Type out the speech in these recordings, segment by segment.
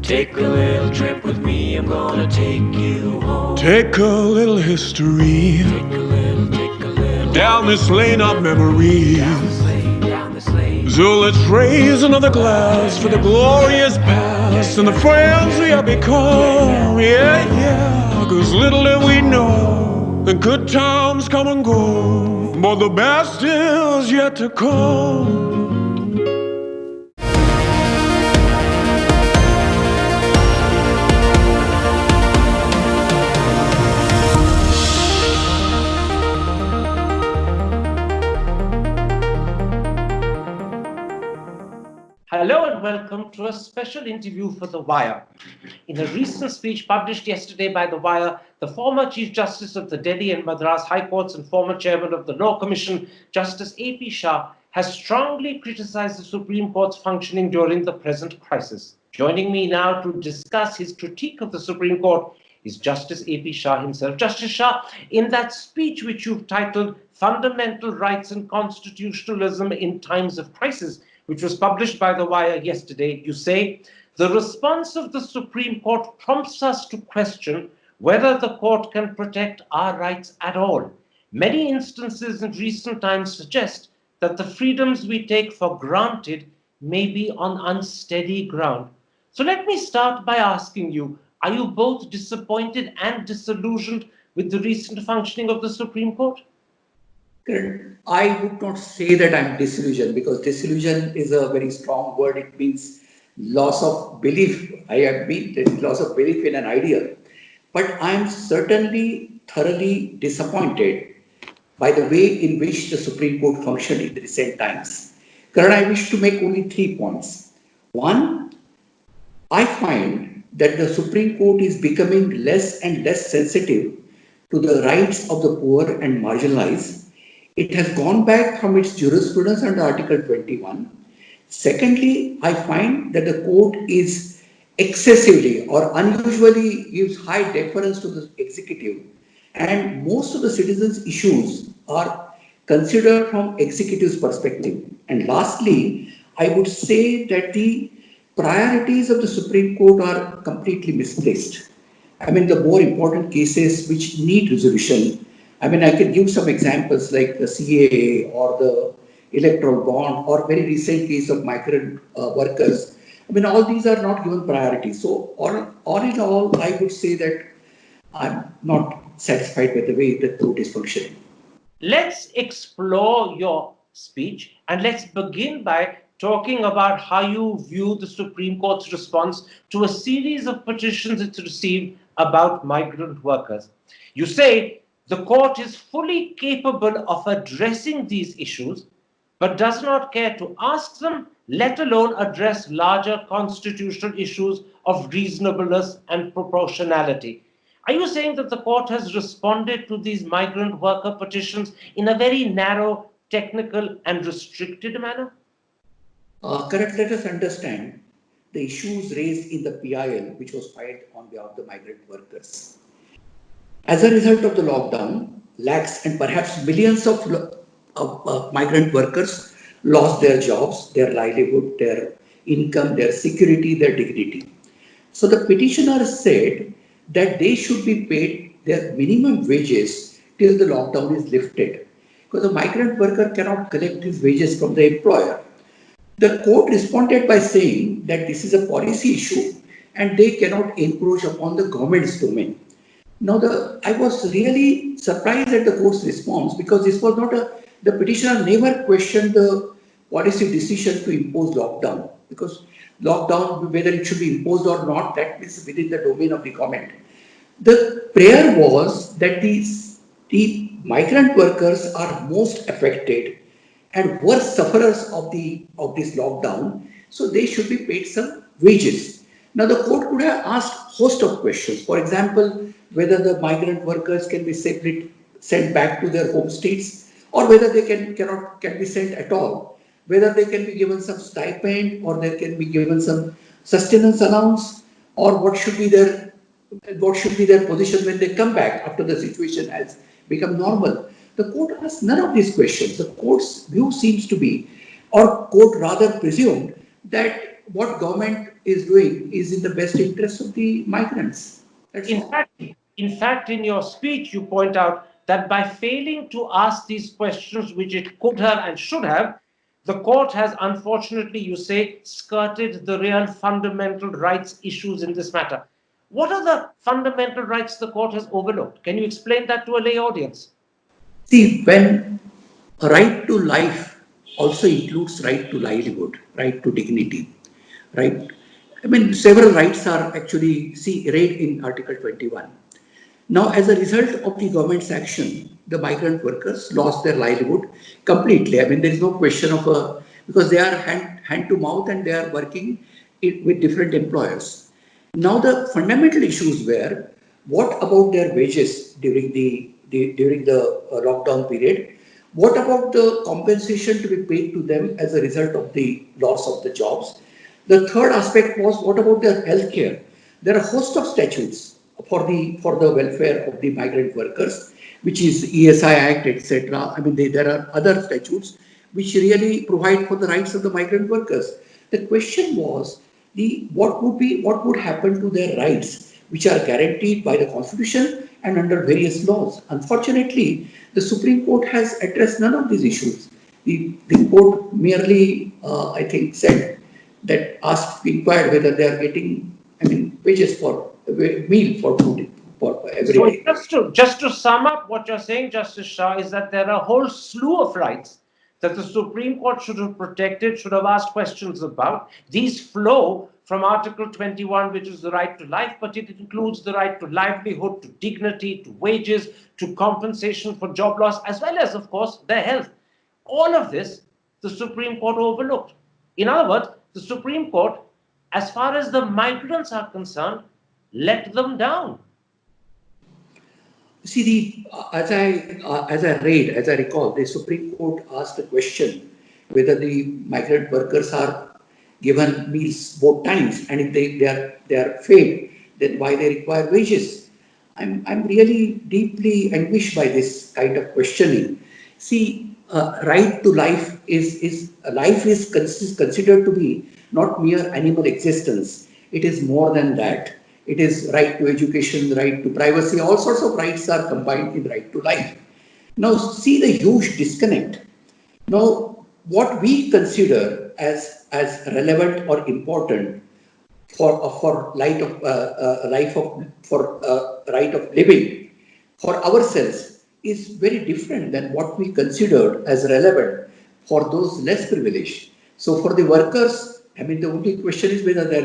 Take a little trip with me, I'm gonna take you home. Take a little history Take a little down this lane of memories. down this lane. So let's raise another glass for the glorious past and the friends we have become. Yeah, yeah, 'cause little did we know the good times come and go, but the best is yet to come. Hello and welcome to a special interview for The Wire. In a recent speech published yesterday by The Wire, the former Chief Justice of the Delhi and Madras High Courts and former Chairman of the Law Commission, Justice A.P. Shah, has strongly criticized the Supreme Court's functioning during the present crisis. Joining me now to discuss his critique of the Supreme Court is Justice A.P. Shah himself. Justice Shah, in that speech which you've titled Fundamental Rights and Constitutionalism in Times of Crisis, which was published by The Wire yesterday, you say, the response of the Supreme Court prompts us to question whether the court can protect our rights at all. Many instances in recent times suggest that the freedoms we take for granted may be on unsteady ground. So let me start by asking you, are you both disappointed and disillusioned with the recent functioning of the Supreme Court? Karan, I would not say that I'm disillusioned because disillusion is a very strong word. It means loss of belief. I admit that loss of belief in an idea. But I'm certainly thoroughly disappointed by the way in which the Supreme Court functioned in recent times. Karan, I wish to make only 3 points. One, I find that the Supreme Court is becoming less and less sensitive to the rights of the poor and marginalized. It has gone back from its jurisprudence under Article 21. Secondly, I find that the court is excessively or unusually gives high deference to the executive, and most of the citizens' issues are considered from executive's perspective. And lastly, I would say that the priorities of the Supreme Court are completely misplaced. I mean, the more important cases which need resolution. I mean, I can give some examples like the CAA or the electoral bond or very recent case of migrant workers. I mean, all these are not given priority. So, all in all, I would say that I'm not satisfied with the way the court is functioning. Let's explore your speech and let's begin by talking about how you view the Supreme Court's response to a series of petitions it's received about migrant workers. You say the court is fully capable of addressing these issues, but does not care to ask them, let alone address larger constitutional issues of reasonableness and proportionality. Are you saying that the court has responded to these migrant worker petitions in a very narrow, technical, and restricted manner? Correct, let us understand the issues raised in the PIL, which was filed on behalf of the migrant workers. As a result of the lockdown, lakhs and perhaps millions of migrant workers lost their jobs, their livelihood, their income, their security, their dignity. So the petitioner said that they should be paid their minimum wages till the lockdown is lifted, because the migrant worker cannot collect his wages from the employer. The court responded by saying that this is a policy issue and they cannot encroach upon the government's domain. Now, I was really surprised at the court's response because this was not the petitioner never questioned the policy decision to impose lockdown, because lockdown, whether it should be imposed or not, that is within the domain of the government. The prayer was that the migrant workers are most affected and worst sufferers of this lockdown, so they should be paid some wages. Now the court could have asked host of questions. For example, whether the migrant workers can be safely sent back to their home states, or whether they can be sent at all, whether they can be given some stipend or they can be given some sustenance allowance, or what should be their position when they come back after the situation has become normal. The court asked none of these questions. The court's view seems to be, or court rather presumed, that what government is doing is in the best interest of the migrants. That's In all. fact, in your speech, you point out that by failing to ask these questions, which it could have and should have, the court has unfortunately, you say, skirted the real fundamental rights issues in this matter. What are the fundamental rights the court has overlooked? Can you explain that to a lay audience? See, when a right to life also includes right to livelihood, right to dignity, right? I mean, several rights are actually read in Article 21. Now, as a result of the government's action, the migrant workers lost their livelihood completely. I mean, there is no question of because they are hand to mouth and they are working with different employers. Now, the fundamental issues were what about their wages during the lockdown period? What about the compensation to be paid to them as a result of the loss of the jobs? The third aspect was what about their health care? There are a host of statutes for the welfare of the migrant workers, which is ESI Act, etc. I mean, there are other statutes which really provide for the rights of the migrant workers. The question was what would happen to their rights, which are guaranteed by the Constitution and under various laws. Unfortunately, the Supreme Court has addressed none of these issues. The court merely, I think, said that inquired whether they are getting, I mean, wages for meal for food for every So day. just to sum up what you're saying, Justice Shah, is that there are a whole slew of rights that the Supreme Court should have protected, should have asked questions about. These flow from Article 21, which is the right to life, but it includes the right to livelihood, to dignity, to wages, to compensation for job loss, as well as, of course, their health. All of this, the Supreme Court overlooked. In other words, the Supreme Court, as far as the migrants are concerned, let them down. See, as I recall, the Supreme Court asked the question whether the migrant workers are given meals both times, and if they are fed, then why they require wages. I'm really deeply anguished by this kind of questioning. See, right to life is considered to be not mere animal existence. It is more than that. It is right to education, right to privacy. All sorts of rights are combined in right to life. Now, see the huge disconnect. Now, what we consider as relevant or important for life of for right of living for ourselves is very different than what we considered as relevant for those less privileged. So for the workers, I mean, the only question is whether they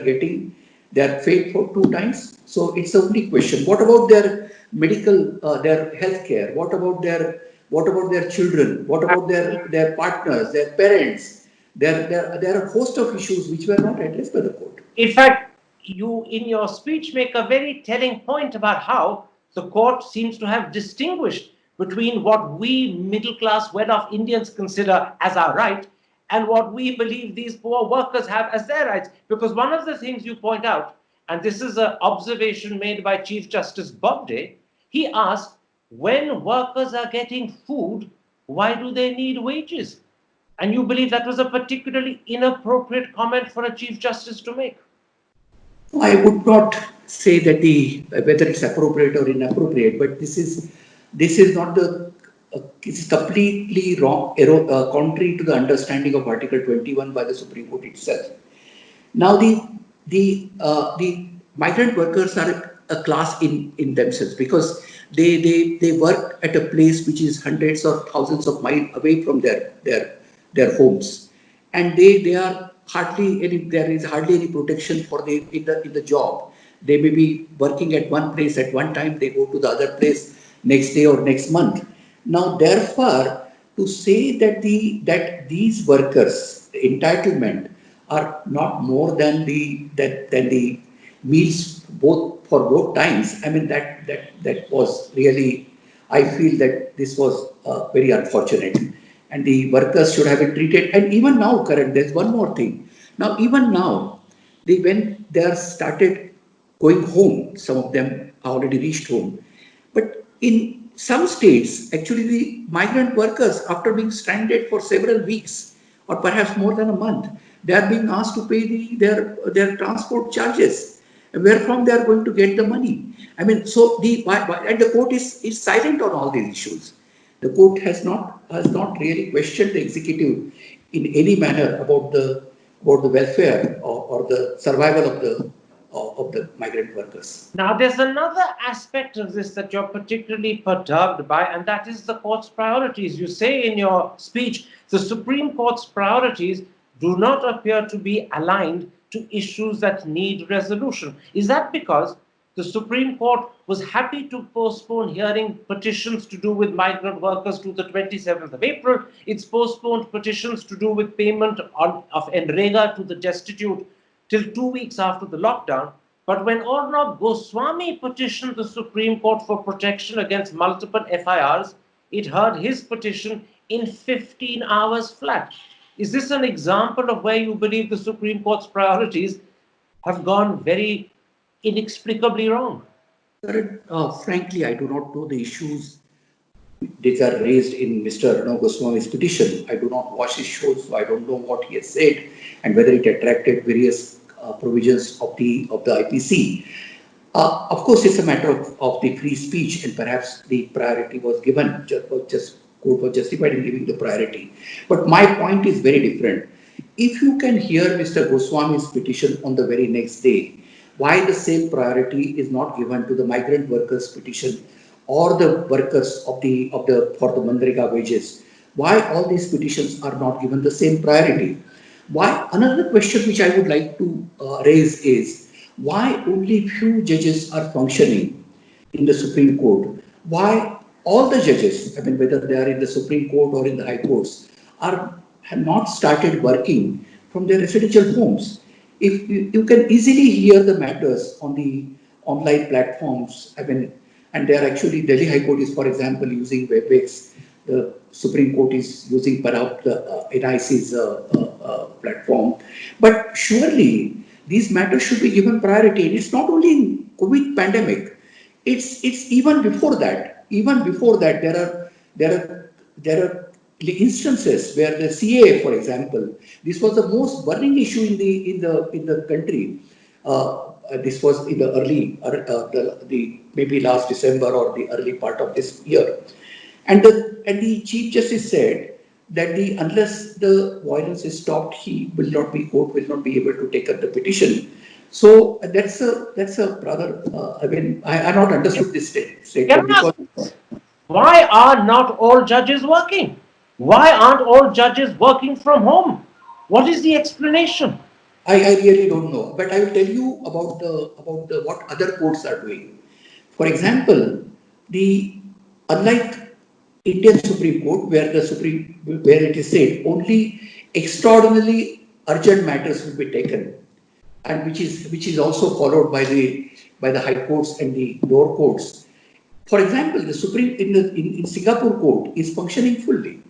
are paid for two times. So it's the only question. What about their their health care? What about their children? What about their partners, their parents? There are a host of issues which were not addressed by the court. In fact, you in your speech make a very telling point about how the court seems to have distinguished between what we middle class well off Indians consider as our right and what we believe these poor workers have as their rights. Because one of the things you point out, and this is an observation made by Chief Justice Bobde, he asked, when workers are getting food, why do they need wages? And you believe that was a particularly inappropriate comment for a Chief Justice to make. I would not say that whether it's appropriate or inappropriate, but this is not it's completely wrong, contrary to the understanding of Article 21 by the Supreme Court itself. Now, the migrant workers are a class in themselves because they work at a place which is hundreds or thousands of miles away from their homes, and they are hardly any there is hardly any protection for in the job. They may be working at one place at one time, they go to the other place next day or next month. Now, therefore, to say that these workers the entitlement are not more than the meals both times. I mean that was really, I feel that this was very unfortunate, and the workers should have been treated. And even now, Karan, there's one more thing. Now, even now, when they are started going home, some of them already reached home. But in some states, actually, the migrant workers, after being stranded for several weeks or perhaps more than a month, They are being asked to pay their transport charges. Where from they are going to get the money? I mean, so and the court is silent on all these issues. The court has not really questioned the executive in any manner about the welfare or the survival of the migrant workers. Now, there's another aspect of this that you're particularly perturbed by, and that is the court's priorities. You say in your speech, the Supreme Court's priorities do not appear to be aligned to issues that need resolution. Is that because the Supreme Court was happy to postpone hearing petitions to do with migrant workers to the 27th of April? It's postponed petitions to do with payment of NREGA to the destitute till 2 weeks after the lockdown. But when Arnab Goswami petitioned the Supreme Court for protection against multiple FIRs, it heard his petition in 15 hours flat. Is this an example of where you believe the Supreme Court's priorities have gone very inexplicably wrong? Karan, frankly, I do not know the issues that are raised in Mr. Arnab Goswami's petition. I do not watch his shows, so I don't know what he has said and whether it attracted various provisions of the IPC. Of course, it's a matter of the free speech, and perhaps the priority was given, court was justified in giving the priority. But my point is very different. If you can hear Mr. Goswami's petition on the very next day, why the same priority is not given to the migrant workers' petition or the workers for the Manrega wages? Why all these petitions are not given the same priority? Why? Another question which I would like to raise is why only few judges are functioning in the Supreme Court? Why all the judges, I mean, whether they are in the Supreme Court or in the High Courts, have not started working from their residential homes? If you can easily hear the matters on the online platforms, I mean, and they are actually, Delhi High Court is, for example, using WebEx. The Supreme Court is using perhaps the NIC's platform. But surely these matters should be given priority. And it's not only in COVID pandemic. It's even before that. Even before that, there are instances where the CAA, for example, this was the most burning issue in the country. This was in the early, maybe last December or the early part of this year. And the Chief Justice said that unless the violence is stopped, court will not be able to take up the petition. So that's a rather, I mean, I not understood this statement. Because why are not all judges working? Why aren't all judges working from home? What is the explanation? I really don't know, but I will tell you about what other courts are doing. For example, unlike Indian Supreme Court, where it is said only extraordinarily urgent matters will be taken, and which is also followed by the High Courts and the lower courts. For example, the Supreme in Singapore court is functioning fully.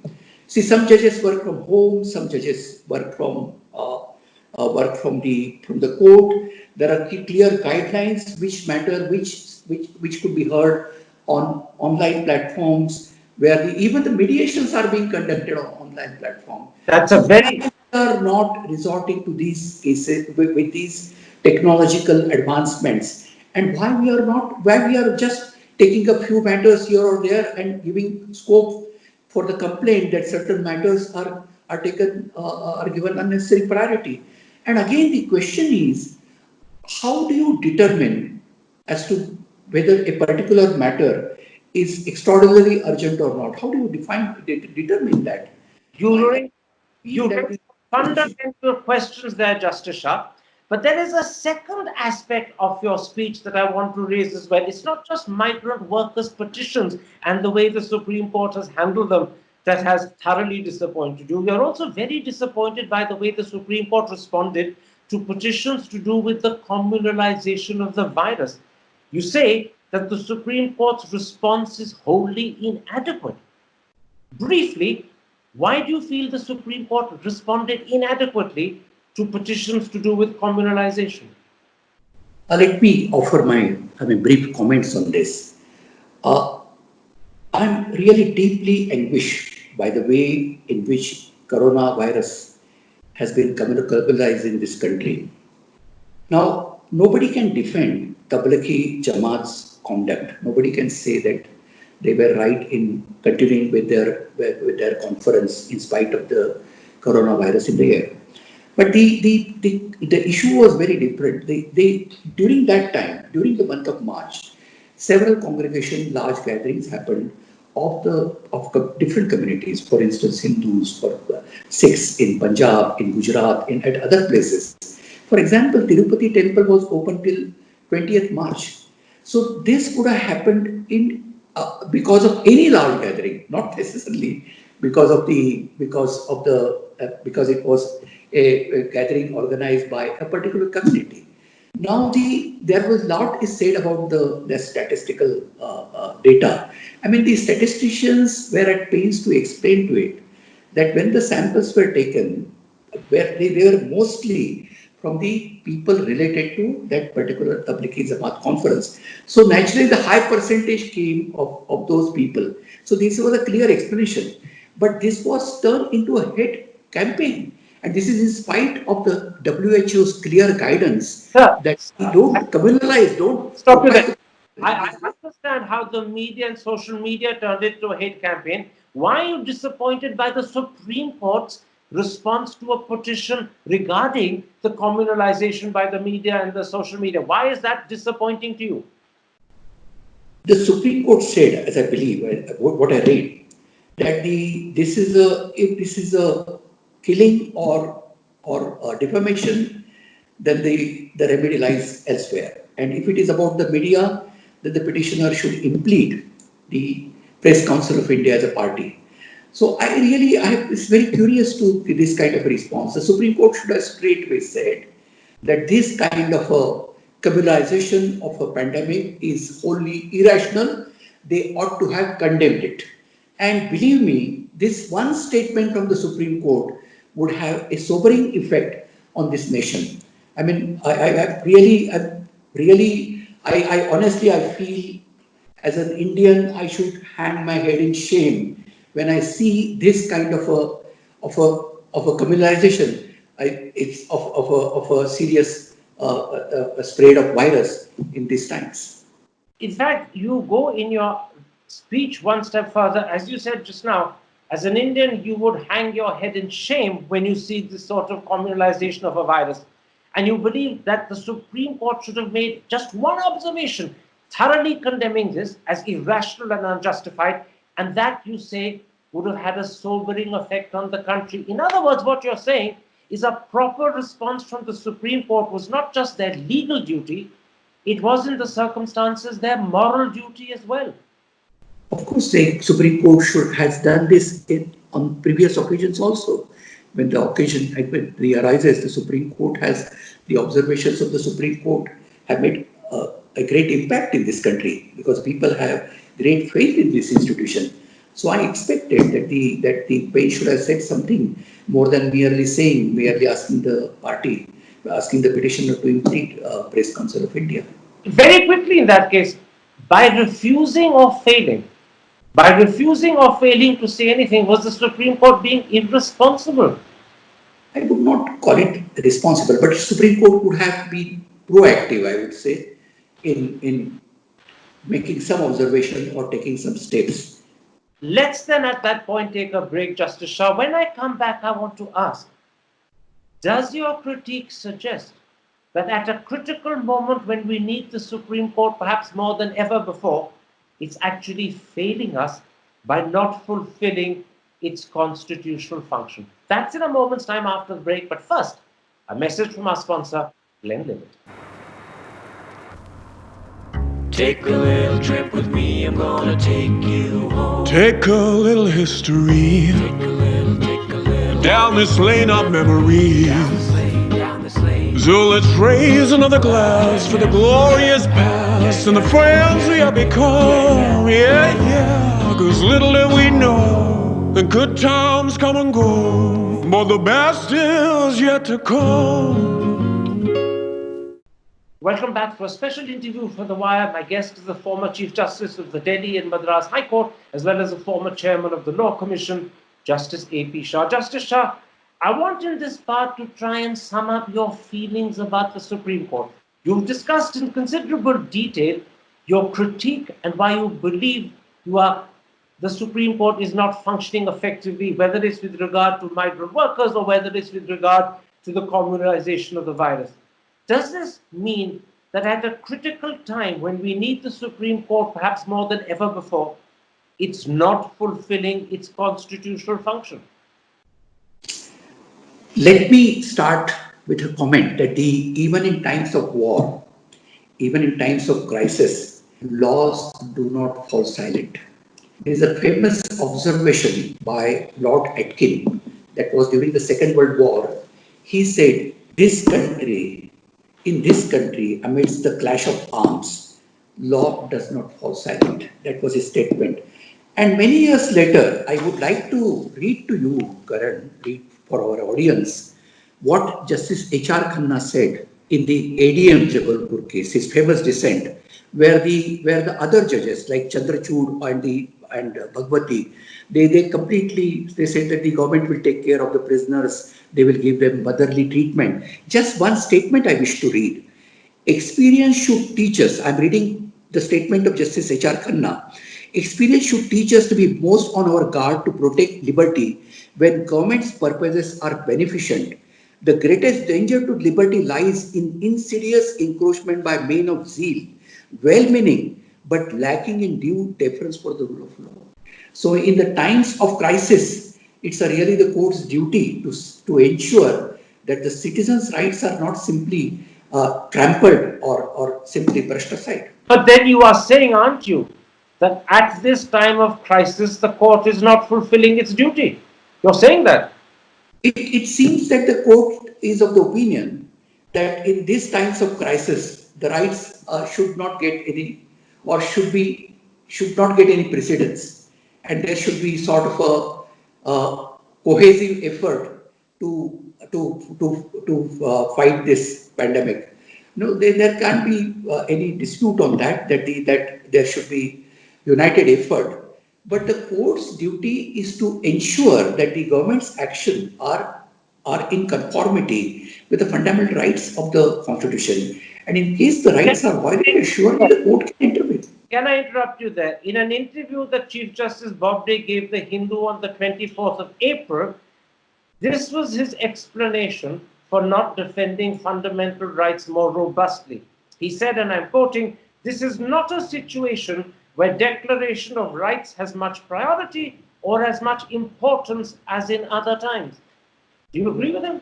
See, some judges work from home, some judges work from the court. There are clear guidelines which could be heard on online platforms, where even the mediations are being conducted on online platform. That's a very... We are not resorting to these cases with these technological advancements, and why we are just taking a few matters here or there and giving scope for the complaint that certain matters are given unnecessary priority. And again, the question is, how do you determine as to whether a particular matter is extraordinarily urgent or not? How do you determine that? You raise fundamental questions there, Justice Shah. But there is a second aspect of your speech that I want to raise as well. It's not just migrant workers' petitions and the way the Supreme Court has handled them that has thoroughly disappointed you. You're also very disappointed by the way the Supreme Court responded to petitions to do with the communalization of the virus. You say that the Supreme Court's response is wholly inadequate. Briefly, why do you feel the Supreme Court responded inadequately to petitions to do with communalization? Let me offer my brief comments on this. I'm really deeply anguished by the way in which coronavirus has been communalized in this country. Now, nobody can defend Tablighi Jamaat's conduct. Nobody can say that they were right in continuing with their conference in spite of the coronavirus in the air. But the issue was very different. During that time, during the month of March, several congregation, large gatherings happened of different communities. For instance, Hindus, for Sikhs in Punjab, in Gujarat, at other places. For example, Tirupati temple was open till 20th March. So this could have happened in because of any large gathering, not necessarily because it was a gathering organized by a particular community. Now there was lot is said about the statistical data. I mean, the statisticians were at pains to explain to it that when the samples were taken, where they were mostly from the people related to that particular Tablighi Jamaat conference. So naturally, the high percentage came of those people. So this was a clear explanation. But this was turned into a hate campaign. And this is in spite of the WHO's clear guidance Sir, that we don't communalize, don't stop you propagate there. the I religion. understand how the media and social media turned it to a hate campaign. Why are you disappointed by the Supreme Court's response to a petition regarding the communalization by the media and the social media? Why is that disappointing to you? The Supreme Court said, as I believe, what I read, that if this is a killing or defamation, then the remedy lies elsewhere. And if it is about the media, then the petitioner should implead the Press Council of India as a party. So it's very curious to this kind of response. The Supreme Court should have straightway said that this kind of a communalization of a pandemic is wholly irrational. They ought to have condemned it. And believe me, this one statement from the Supreme Court would have a sobering effect on this nation. I mean, I honestly, I feel as an Indian, I should hang my head in shame when I see this kind of a communalization. It's of a serious spread of virus in these times. In fact, you go in your speech one step further. As you said just now, as an Indian, you would hang your head in shame when you see this sort of communalization of a virus. And you believe that the Supreme Court should have made just one observation, thoroughly condemning this as irrational and unjustified, and that, you say, would have had a sobering effect on the country. In other words, what you're saying is a proper response from the Supreme Court was not just their legal duty, it was in the circumstances their moral duty as well. Of course, the Supreme Court has done this on previous occasions also. When the occasion arises, the Supreme Court has the observations of the Supreme Court have made a great impact in this country because people have great faith in this institution. So I expected that the bench should have said something more than merely asking the petitioner to impede Press Council of India. Very quickly, in that case, by refusing or failing, to say anything, was the Supreme Court being irresponsible? I would not call it responsible, but Supreme Court would have been proactive, I would say, in making some observation or taking some steps. Let's then at that point take a break, Justice Shah. When I come back, I want to ask, does your critique suggest that at a critical moment when we need the Supreme Court perhaps more than ever before, it's actually failing us by not fulfilling its constitutional function? That's in a moment's time after the break. But first, a message from our sponsor, Glenlivet. Take a little trip with me, I'm gonna take you home. Take a little history Take a little down this lane of memory. down this lane. So let's raise another glass for the glorious past and the friends we have become. Yeah, yeah, 'cause little did we know the good times come and go, but the best is yet to come. Welcome back for a special interview for The Wire. My guest is the former Chief Justice of the Delhi and Madras High Court, as well as the former Chairman of the Law Commission, Justice A.P. Shah. Justice Shah, I want in this part to try and sum up your feelings about the Supreme Court. You've discussed in considerable detail your critique and why you believe the Supreme Court is not functioning effectively, whether it's with regard to migrant workers or whether it's with regard to the communalization of the virus. Does this mean that at a critical time when we need the Supreme Court perhaps more than ever before, it's not fulfilling its constitutional function? Let me start with a comment that even in times of war, even in times of crisis, laws do not fall silent. There is a famous observation by Lord Atkin that was during the Second World War. He said, in this country, amidst the clash of arms, law does not fall silent. That was his statement. And many years later, I would like to read to you, Karan, read for our audience, what Justice H.R. Khanna said in the ADM Jabalpur case, his famous dissent, where the other judges like Chandrachud and Bhagwati, they said that the government will take care of the prisoners, they will give them motherly treatment. Just one statement I wish to read. Experience should teach us, I'm reading the statement of Justice H.R. Khanna. Experience should teach us to be most on our guard to protect liberty when government's purposes are beneficent. The greatest danger to liberty lies in insidious encroachment by men of zeal, well-meaning but lacking in due deference for the rule of law. So, in the times of crisis, it's really the court's duty to ensure that the citizens' rights are not simply trampled or simply brushed aside. But then you are saying, aren't you, that at this time of crisis, the court is not fulfilling its duty? You're saying that. It seems that the court is of the opinion that in these times of crisis, the rights should not get any or should not get any precedence, and there should be sort of a cohesive effort to fight this pandemic. No, there can't be any dispute on that there should be united effort. But the court's duty is to ensure that the government's action are in conformity with the fundamental rights of the Constitution. And in case the rights are violated, surely the court can intervene. Can I interrupt you there? In an interview that Chief Justice Bobde gave the Hindu on the 24th of April, this was his explanation for not defending fundamental rights more robustly. He said, and I'm quoting, "This is not a situation where declaration of rights has much priority or as much importance as in other times." Do you agree with him?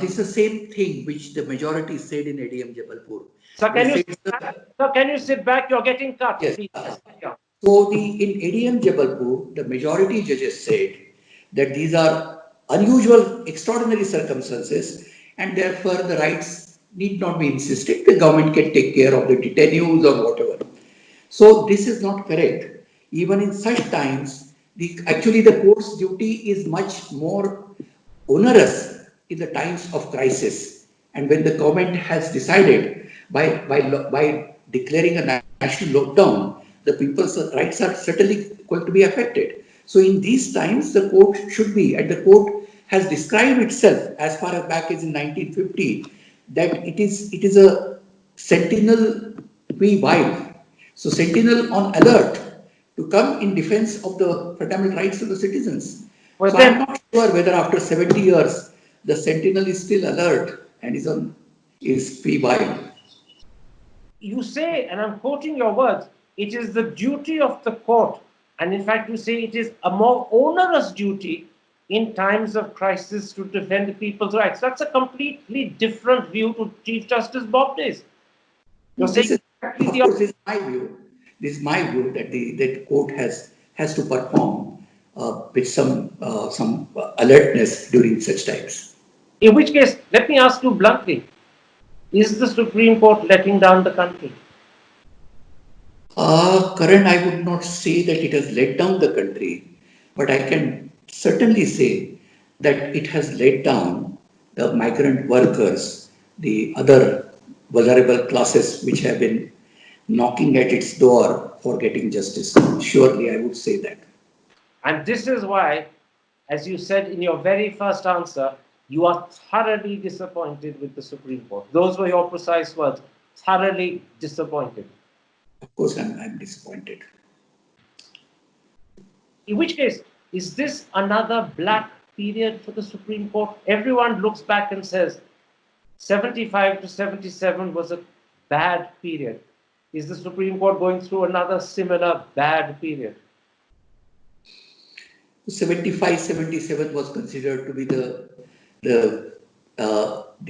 This is the same thing which the majority said in ADM Jabalpur. So can They you said, can you sit back? You're getting cut. yes. Please. So in ADM Jabalpur, the majority judges said that these are unusual, extraordinary circumstances, and therefore the rights need not be insisted. The government can take care of the detainees or whatever. So this is not correct. Even in such times, actually the court's duty is much more onerous in the times of crisis. And when the government has decided by declaring a national lockdown, the people's rights are certainly going to be affected. So in these times, the court should be, and the court has described itself as far as back as in 1950, that it is a sentinel we vive. So sentinel on alert to come in defense of the fundamental rights of the citizens. Well, so then, I'm not sure whether after 70 years the sentinel is still alert and is free vive. you say, and I'm quoting your words, it is the duty of the court, and in fact, you say it is a more onerous duty in times of crisis to defend the people's rights. That's a completely different view to Chief Justice Bobde's. You're saying exactly Of course, this is my view. This is my view that the court has to perform with some alertness during such times. In which case, let me ask you bluntly, is the Supreme Court letting down the country? Karan, I would not say that it has let down the country, but I can certainly say that it has let down the migrant workers, the other vulnerable classes which have been knocking at its door for getting justice. Surely, I would say that. And this is why, as you said in your very first answer, you are thoroughly disappointed with the Supreme Court. Those were your precise words. Thoroughly disappointed. Of course, I'm disappointed. In which case, is this another black period for the Supreme Court? Everyone looks back and says 75 to 77 was a bad period. Is the Supreme Court going through another similar bad period? 75, 77 was considered to be the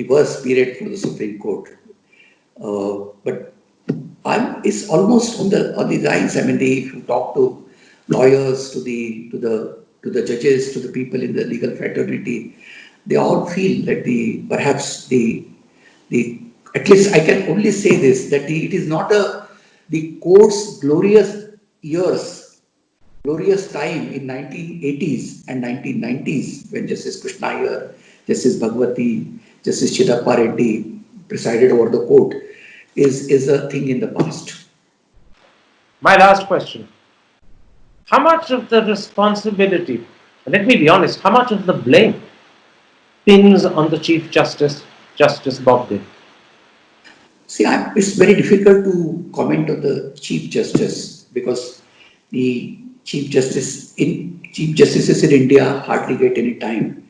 worst period for the Supreme Court. But it's almost on the lines. I mean, if you talk to lawyers, to the judges, to the people in the legal fraternity, they all feel that perhaps at least I can only say this, that it is not the court's glorious time in 1980s and 1990s when Justice Krishna Iyer, Justice Bhagwati, Justice Chidappar Reddy presided over the court is a thing in the past. My last question. How much of the responsibility, let me be honest, how much of the blame pins on the Chief Justice, Justice Bobde? See, it's very difficult to comment on the Chief Justice because the Chief Justices in India hardly get any time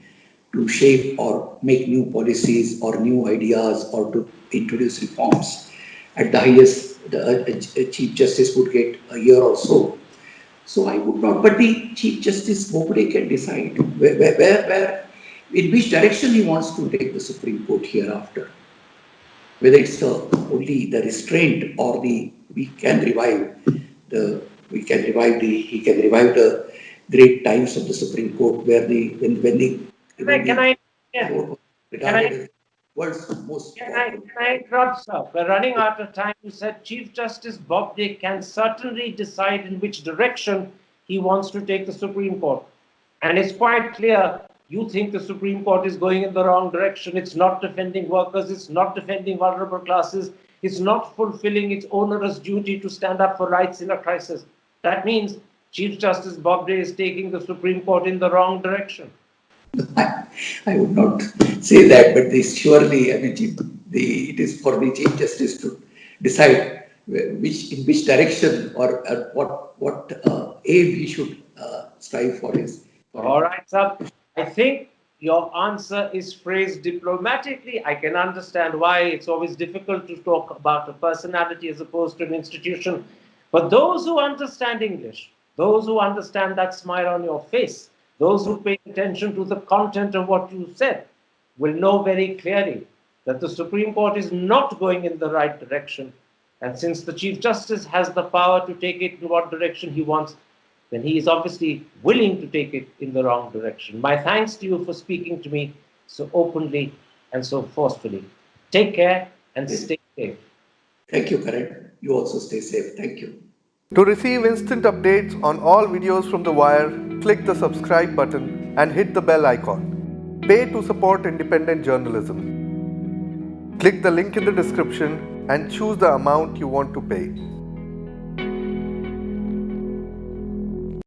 to shape or make new policies or new ideas or to introduce reforms. At the highest, a Chief Justice would get a year or so. So I would not, but the Chief Justice Bobde can decide in which direction he wants to take the Supreme Court hereafter. Whether it's only the restraint or he can revive the great times of the Supreme Court where Can I regarded as world's most powerful. Can I interrupt, sir? We're running out of time. You said Chief Justice Bobde can certainly decide in which direction he wants to take the Supreme Court. And it's quite clear you think the Supreme Court is going in the wrong direction. It's not defending workers. It's not defending vulnerable classes. It's not fulfilling its onerous duty to stand up for rights in a crisis. That means Chief Justice Bobde is taking the Supreme Court in the wrong direction. I would not say that, but surely, I mean, it is for the Chief Justice to decide in which direction or what aim he should strive for his. All right, sir. I think your answer is phrased diplomatically. I can understand why it's always difficult to talk about a personality as opposed to an institution. But those who understand English, those who understand that smile on your face, those who pay attention to the content of what you said, will know very clearly that the Supreme Court is not going in the right direction. And since the Chief Justice has the power to take it in what direction he wants, then he is obviously willing to take it in the wrong direction. My thanks to you for speaking to me so openly and so forcefully. Take care and stay safe. Thank you, Karan. You also stay safe. Thank you. To receive instant updates on all videos from The Wire, click the subscribe button and hit the bell icon. Pay to support independent journalism. Click the link in the description and choose the amount you want to pay.